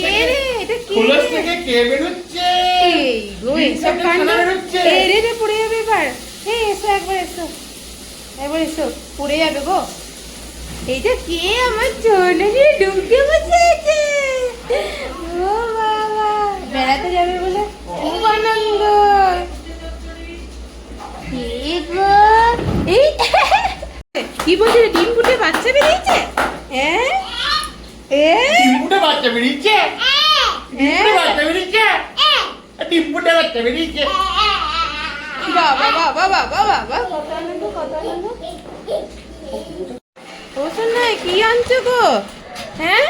কে রে? এটা কে? খোলস থেকে কে বেরোচ্ছে? এই গো, এইসব কাণ্ড। এই রে পড়ে যাবে এবার। এসো একবার, এসো একবার, এসো। পড়ে যাবে গো। এইটা কে? আমার জোনাকি ঢুকে বসেছে। ও বাবা, বেড়াতে যাবে বলে খুব আনন্দ। এই কি বলছে? ডিম ফুটে বাচ্চা বেরিয়েছে? হ্যাঁ, ডিম ফুটে বাচ্চা বেরিয়েছে? ডিম ফুটে বাচ্চা বেরিয়েছে? ডিম ফুটে বাচ্চা বেরিয়েছে? বাবা বাবা বাবা বাবা, কত আনন্দ, কত আনন্দ। ও সোনা, কি আনছো গো? হ্যাঁ,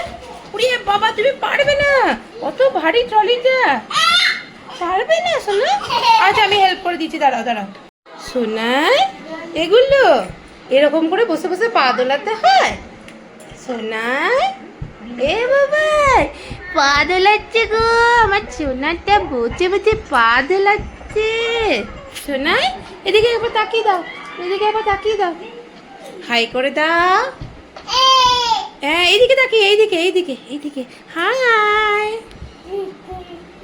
উড়িয়ে বাবা, তুমি পারবে না, অত ভারী ট্রলিটা পারবে না সোনা। আচ্ছা, আমি হেল্প করে দিচ্ছি, দাঁড়াও দাঁড়াও। সোনাই, এগুলো এরকম করে বসে বসে পা দোলাতে হয়? সোনাই, এ বাবা, পা দোলাচ্ছে গো, আমার সোনাটা বসে বসে পা দোলাচ্ছে। সোনাই, এদিকে একবার তাকিয়ে দাও, এদিকে একবার তাকিয়ে দাও, হাই করে দাও। হ্যাঁ, এইদিকে তাকিয়ে, এইদিকে এইদিকে এইদিকে, হাই।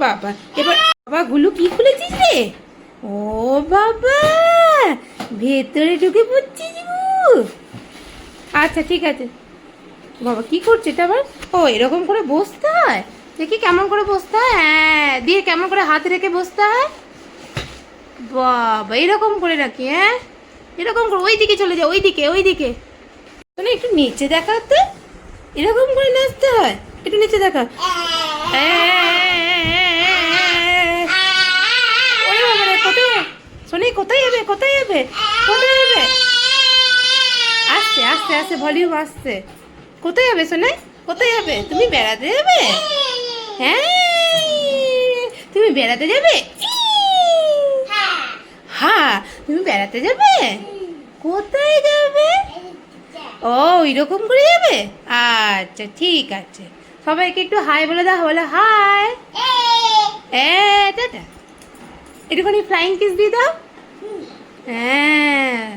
বাবা, এবার বাবা, গুলু কি খুলেছিস রে? ও বাবা, ভেতরে ঢুকে পড়ছিস গো। আচ্ছা ঠিক আছে। বাবা, কি করছে এটা আবার? ও, এরকম করে বসতে হয়? দেখি কেমন করে বসতে হয়। হ্যাঁ, দিয়ে কেমন করে হাত রেখে বসতে হয়? বাবা, এরকম করে রাখি? হ্যাঁ, এরকম করে ওইদিকে চলে যাও, ওইদিকে ওইদিকে। মানে একটু নিচে দেখা তো, এরকম করে নাচতে হয়। একটু নিচে দেখা। ওরে বাবা রে, কোথায় শোনে? কোথায় যাবে? কোথায় যাবে? কোথায় যাবে? আস্তে আস্তে আস্তে, ভলিউম আসছে। কোথায় যাবে শোনে? কোথায় যাবে? তুমি বেড়াতে যাবে? হ্যাঁ, তুমি বেড়াতে যাবে? হ্যাঁ, তুমি বেড়াতে যাবে? কোথায় যাবে? ও, এরকম করে যাবে? আচ্ছা ঠিক আছে। সবাইকে একটু হাই বলে দাও, বলে হাই। টাটা। একটুখানি ফ্লাইং কিস দিয়ে দাও। হ্যাঁ।